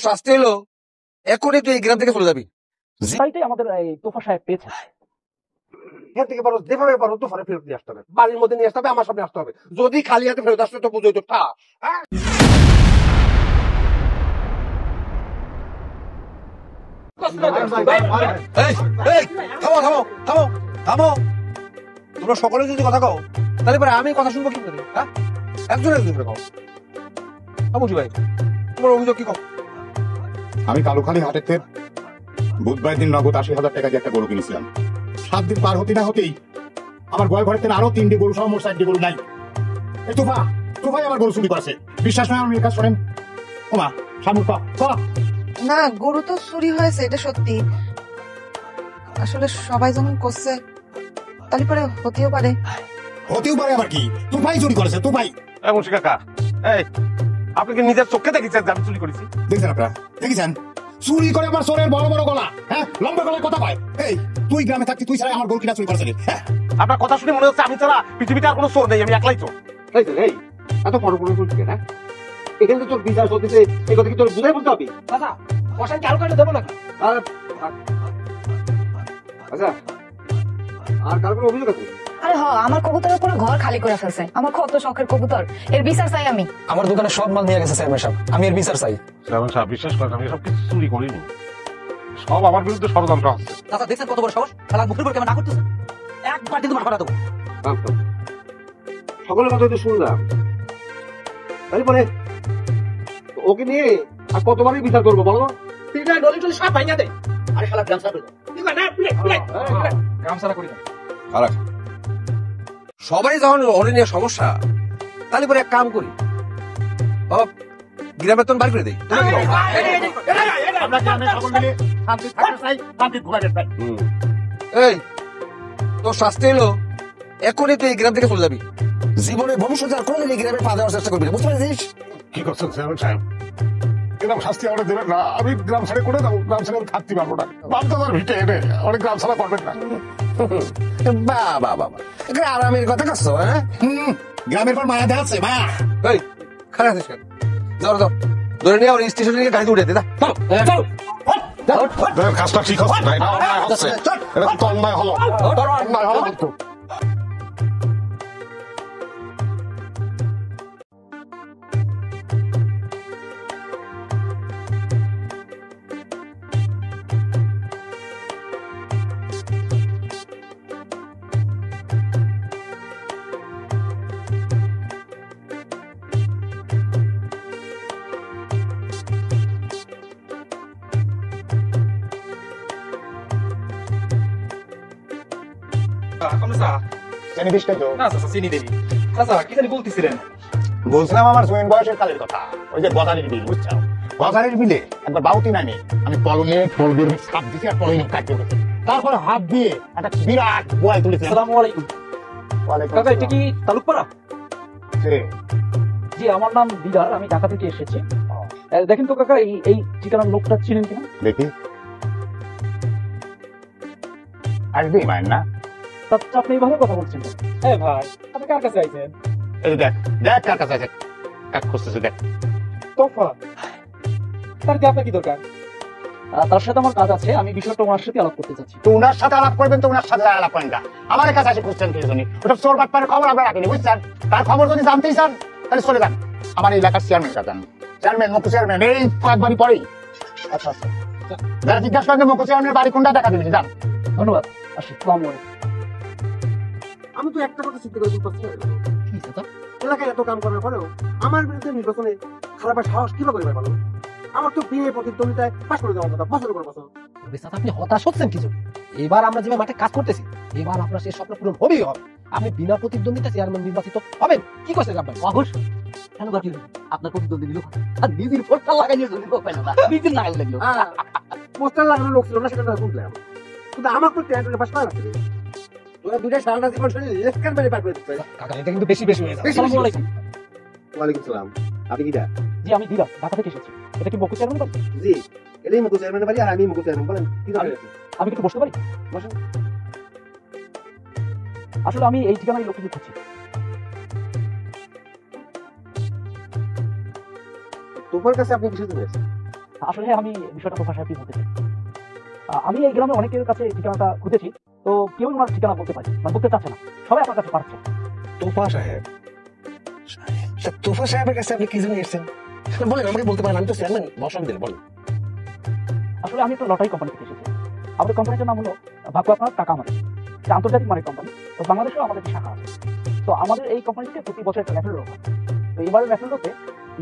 শাস্তি হলো এখনই তুই এই গ্রাম থেকে চলে যাবি। আমাদের এই তোফা সাহেব পেয়েছে। এখান থেকে পারো যেভাবে পারো তোফারে ফেরত নিয়ে আসতে হবে, বাড়ির মধ্যে নিয়ে আসতে হবে, আমার সামনে আসতে হবে। যদি খালি হাতে ফেরত আসতে তো বুঝোই তো ঠা। তোমরা সকলে যদি কথা কও তাহলে পরে আমি কথা শুনবো কি করে? হ্যাঁ, একজন একজন করে কও। বুঝি ভাই, তোমার অভিযোগ কি কও? আমি কালুখালী হাটের থেকে বুধবার দিন নগদ ৮০,০০০ টাকা দিয়ে একটা গরু কিনেছিলাম। ৭ দিন পার হতে না হতেই আমার বয় ঘরের থেকে আরো ৩টি গরু সহ মোট ৪টি গরু নাই। এই তোফাই আমার গরু চুরি করেছে। বিশ্বাস নয় আমার মেয়ের কাজ শোনেন। ওমা সামুর পা না, গরু তো চুরি হয়েছে, এটা সত্যি। আসলে সবাই যখন করছে তাহলে পরে হতেও পারে। আবার কি তোফাই চুরি করেছে? তোফাই মুন্সি কাকা, এই আপনি কি নিজের চোখে দেখেছেন যে আমি চুরি করেছি? দেখছেন আপনারা? দেখেছেন চুরি করে আমার সোরের বড় বড় গলা, হ্যাঁ লম্বা গলায় কথা কয়। এই তুই গ্রামে থাকতি, তুই ছাড়া আমার গরু কিনা চুরি করেছে। হ্যাঁ, আপনার কথা শুনে মনে হচ্ছে আমি ছাড়া পৃথিবীতে আর কোনো চোর নেই, আমি একলাই চোর। এই এত বড় বড় চুরি কেন? এখানে তো তোর বিচার চলতেছে, এই কথা কি তোর বুঝাই বলতে হবে? দাদা কষাই কি আলু কাটে দেবো নাকি? আচ্ছা, আর কার কোনো অভিযোগ আছে? আরে হ, আমার কবুতরের পুরো ঘর খালি করে ফেলছে। আমার কত শখের কবুতর, এর বিচার চাই আমি। আমার দোকানে সব মাল নিয়ে গেছে চেয়ারম্যান সাহেব, আমি এর বিচার চাই। চেয়ারম্যান সাহেব বিশ্বাস করেন, আমি সব কিছু চুরি করিনি, সব আমার বিরুদ্ধে ষড়যন্ত্র হচ্ছে। দাদা দেখছেন কত বড় সাহস, খেলা মুখের উপর কেমন না করতেছে? একবার কিন্তু মাথা দেবো। সকলের কথা তো শুনলাম, তারপরে ওকে নিয়ে আর কতবারই বিচার করবো বলো? সব ভাইয়া দেয়। আরে শালা গ্রাম সারা গ্রাম সারা করি না। সবাই যখন ওরে নিয়ে সমস্যা, তাহলে পরে এক কাম করি, গ্রামের বেতন বার করে দেই। এই তোর শাস্তি হলো এখনই তুই এই গ্রাম থেকে চলে যাবি। জীবনে ভবিষ্যতে আর কোনোদিন এই গ্রামে পা দেওয়ার চেষ্টা করবি না, বুঝতে পারছিস? কি করছেন চেয়ারম্যান সাহেব? এরকম শাস্তি আমাকে দেবেন না। আমি গ্রাম ছেড়ে করে যাবো, গ্রাম ছেড়ে আমি থাকতে পারবো না। বামদাদার ভিটে এনে অনেক গ্রাম ছাড়া করবেন না। বাবা আরামের কথা কাছ, হ্যাঁ গ্রামের পর মায়া দেখাচ্ছে মায়া। এই খারাপ আছিস কেন? যাও ধরে নিয়ে আমার স্টেশনে গিয়ে গাড়িতে উঠে দে। কাজটা ঠিক হচ্ছে না, এটা অন্যায় হচ্ছে। এটা তো অন্যায় হলো, অন্যায় হলো কিন্তু। বলছিলাম আমার জুয়েন বয়সের কালের কথা, ওই যে গজারির বিল, বুঝছো? গজারির বিলে একবার বাউতি নামে আমি পলনে ফল দিয়ে সাপ দিছি আর পলনে কাটতে গেছি। তারপরে হাত দিয়ে একটা বিরাট বয় তুলেছি। আসসালামু আলাইকুম। কাকা এটা কি তালুকপাড়া? জি, আমার নাম দিদার, আমি ঢাকা থেকে এসেছি। দেখেন তো কাকা, এই ঠিকানার লোকটা চিনেন কিনা? দেখি আসবি মায়ের না? আপনি এইভাবে কথা বলছেন? হ্যাঁ ভাই, আপনি কার কাছে আইছেন? এই দেখ দেখ কার কাছে আছে, কাক খুঁজতেছে দেখ। তোফা, তার কি আপনার কি দরকার? তার সাথে আমার কাজ আছে, আমি বিষয়টা ওনার সাথে আলাপ করতে চাচ্ছি। তো ওনার সাথে আলাপ করবেন, তো ওনার সাথে আলাপ করেন না, আমার কাছে আসে খুঁজছেন কি জন্য? ওটা চোর বাটপারের খবর আমরা রাখিনি, বুঝছেন? তার খবর যদি জানতেই চান তাহলে চলে যান আমার এলাকার চেয়ারম্যান কাছে। চেয়ারম্যান মুখ্য চেয়ারম্যান এই কয়েকবারই পরেই। আচ্ছা আচ্ছা, যারা জিজ্ঞাসা করেন মুখ্য চেয়ারম্যানের বাড়ি কোনটা দেখা দিবেন, যান। ধন্যবাদ। আসি, আসসালামু আলাইকুম। আমি তো একটা কথা চিন্তা করে এলাকায় এত কাম করার পরেও আমার বিরুদ্ধে নির্বাচনে খারাপ সাহস কিভাবে করে পারলো? আমার তো বিয়ে প্রতিদ্বন্দ্বিতায় পাশ করে দেওয়ার কথা, বছরের পর বছর। আপনি হতাশ হচ্ছেন কিছু? এবার আমরা যেভাবে মাঠে কাজ করতেছি, এবার আপনার সেই স্বপ্ন পূরণ হবেই হবে। আপনি বিনা প্রতিদ্বন্দ্বিতা চেয়ারম্যান নির্বাচিত হবেন। কি করছেন আপনার? অবশ্যই। কেন কাটিল আপনার প্রতিদ্বন্দ্বী দিল আর নিজের পোস্টার লাগাইলে পেল না, নিজের লাগাই লাগলো। পোস্টার লাগানোর লোক ছিল না, সেটা বুঝলাম, কিন্তু আমার তো ট্যান্ডে পাশ করা লাগবে। তোরা দুইটা সারাটা জীবন শরীরে লেফট মেরে পার করে দিতে। কাকা এটা কিন্তু বেশি বেশি হয়ে যাচ্ছে। আসসালামু আলাইকুম। ওয়ালাইকুম সালাম। আপনি কিটা? জি, আমি দিলাম, ঢাকা থেকে এসেছি। এটা কি মুখ্য চেয়ারম্যান বাড়ি? জি, এটাই মুখ্য চেয়ারম্যানের বাড়ি, আর আমি মুখ্য চেয়ারম্যান। বলেন কি দরকার আছে? আমি একটু বসতে পারি? বসেন। আসলে আমি এই ঠিকানায় লোককে খুঁজছি। তোমার কাছে আপনি কিছু দিন আসলে আমি বিষয়টা তোফা সাহেব বলতে চাই। আমি এই গ্রামে অনেকের কাছে ঠিকানাটা খুঁজেছি, তো কেউ ওনার ঠিকানা বলতে পারে মানে বলতে চাচ্ছে না, সবাই আপনার কাছে পাচ্ছে। তোফা সাহেব, তোফা সাহেবের কাছে আপনি কি জন্য এসেছেন বলেন, আমাকে বলতে পারেন, আমি তো চেয়ারম্যান, বসান দিন বলেন। আসলে আমি একটা লটারি কোম্পানি থেকে এসেছি। আমাদের কোম্পানিটার নাম হলো ভাগ্য আপনার টাকা আমাদের, এটা আন্তর্জাতিক মানের কোম্পানি। তো বাংলাদেশেও আমাদের একটি শাখা আছে। তো আমাদের এই কোম্পানিতে প্রতি বছর একটা রেফারেল হয়। তো এবারের রেফারেলতে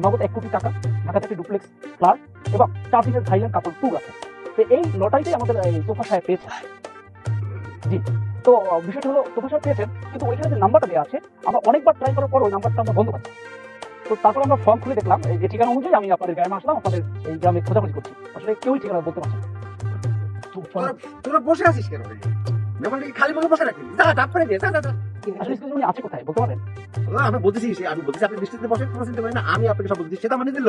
নগদ 1 কোটি টাকা, ঢাকাতে একটি ডুপ্লেক্স ফ্ল্যাট এবং 4 দিনের থাইল্যান্ড কাপড় ট্যুর আছে। তো এই লটারিতেই আমাদের এই তোফা সাহেব পেয়েছে। জি, তো বিষয়টা হলো তোফা সাহেব পেয়েছেন, কিন্তু ওইখানে যে নাম্বারটা দেওয়া আছে আমরা অনেকবার ট্রাই করার পর ওই নাম্বারটা আমরা বন্ধ পাচ্ছি। তো তারপর আমরা ফর্ম খুলে দেখলাম এই যে ঠিকানা অনুযায়ী আমি আপনাদের গ্রামে আসলাম, আপনাদের এই গ্রামে খোঁজাখুঁজি করছি, আসলে কেউই ঠিকানা বলতে পারছে না। তোরা বসে আছিস কেন মেহমানটাকে খালি মুখে বসে রাখি, যা ডাব করে দিয়ে যা যা যা। আসলে স্কুল উনি আছে কোথায় বলতে পারবেন? আমি বলতেছি আপনি বৃষ্টিতে বসে কোনো চিন্তা করেন না, আমি আপনাকে সব বলতেছি, সেটা মানে দিল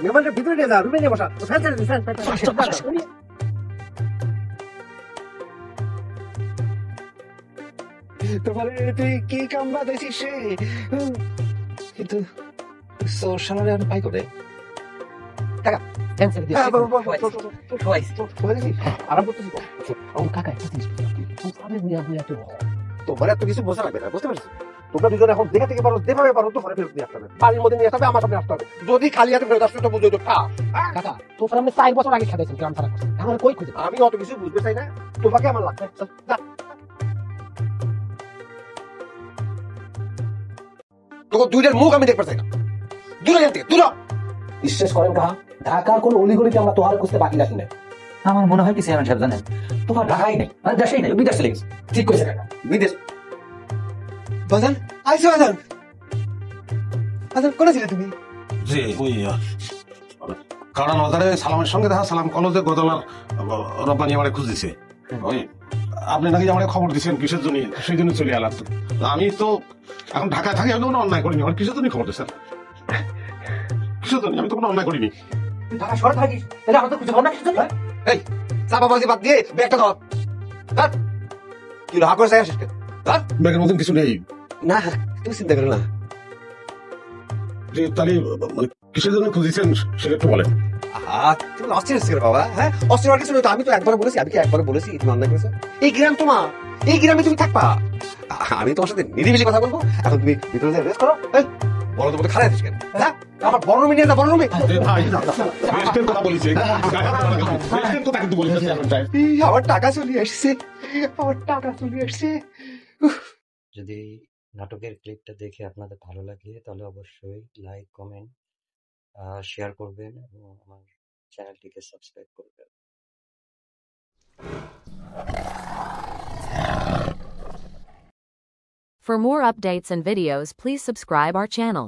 মেহমানটা ভিতরে নিয়ে যা, রুমে নিয়ে বসা, ফ্যান ছেড়ে দিস, ফ্যান তোমার তুই কি কাম বাঁধাইছিস রে? কিন্তু তোর সামনে আমি পাই করে ক্যান্সেল দিয়ে আরাম করতেছি তো। ও কাকা একটা জিনিস তোফারে নিয়ে আপনি এত তোমার এত কিছু বোঝা লাগবে না, বুঝতে পারছিস? তোমরা দুজন এখন দেখে থেকে পারো, যেভাবে পারো তো ঘরে ফেরত নিয়ে আসতে হবে, বাড়ির মধ্যে নিয়ে আসতে হবে, আমার সামনে আসতে হবে। যদি খালি হাতে ফেরত আসতে তো বুঝো তো কাকা তোফার আপনি 4 বছর আগে খেতেছেন গ্রাম ছাড়া করছেন, এখন কই খুঁজে আমি অত কিছু বুঝতে চাই না, তোমাকে আমার লাগবে। চল, যা। তোকে দুইটার মুখ আমি দেখতে চাই না, দূরে যেতে দূরে। বিশ্বাস করেন কাহা, ঢাকার কোন অলিগলিতে আমরা তোহার খুঁজতে বাকি রাখি না। আমার মনে হয় কি চেয়ারম্যান সাহেব জানেন, তোমার ঢাকাই নেই, মানে দেশেই নেই, বিদেশ চলে গেছে। ঠিক কইছে কাকা। বিদেশ বাজান আইসো, বাজান বাজান কোনে ছিলে তুমি? জি ওই কারণ বাজারে সালামের সঙ্গে দেখা, সালাম কলেজে গদলার রব্বানি আমার খুঁজ দিছে। ওই আপনি নাকি আমার খবর দিচ্ছেন কিসের জন্য, সেই জন্য চলে এলাম। আমি তো এখন ঢাকায় থাকি, আমি তো কোনো অন্যায় করিনি। আমার কিসের জন্য খবর দিচ্ছেন? কিসের জন্য? আমি তো কোনো অন্যায় করিনি। ঢাকা শহরে থাকিস, তাহলে আমরা তো খুঁজে পাবো না কিছু। এই চাপাবাজি বাদ দিয়ে ব্যাগটা ধর। ধর। কি হলো, হা করে চাই আসিস কেন? ধর। ব্যাগের মতন কিছু নেই। না তুমি চিন্তা করো না। যে তাহলে মানে কিসের জন্য খুঁজেছেন সেটা একটু বলেন। তুমি অস্থির হচ্ছে কেন বাবা? হ্যাঁ, অস্থির হওয়ার কিছু নেই তো। আমি তো একবার বলেছি, আমি কি একবার বলেছি তুমি অন্যায় করেছো? এই গ্রাম তোমার, এই গ্রামে তুমি থাকবা। আমি তোমার সাথে নিরিবিলি কথা বলবো, এখন তুমি ভিতরে যে রেস্ট করো। এই বড় তো খারাপ আছিস কেন? হ্যাঁ, আমার বড় রুমে নিয়ে যা, বড় রুমে। রেস্টের কথা বলেছি, রেস্টের কথা কিন্তু বলেছি চেয়ারম্যান সাহেব। আমার টাকা চলে আসছে, আমার টাকা চলে আসছে। যদি নাটকের ক্লিপটা দেখে আপনাদের ভালো লাগে তাহলে অবশ্যই লাইক, কমেন্ট, শেয়ার করবেন এবং আমার চ্যানেলটিকে সাবস্ক্রাইব করবেন। For more updates and videos, please subscribe our channel.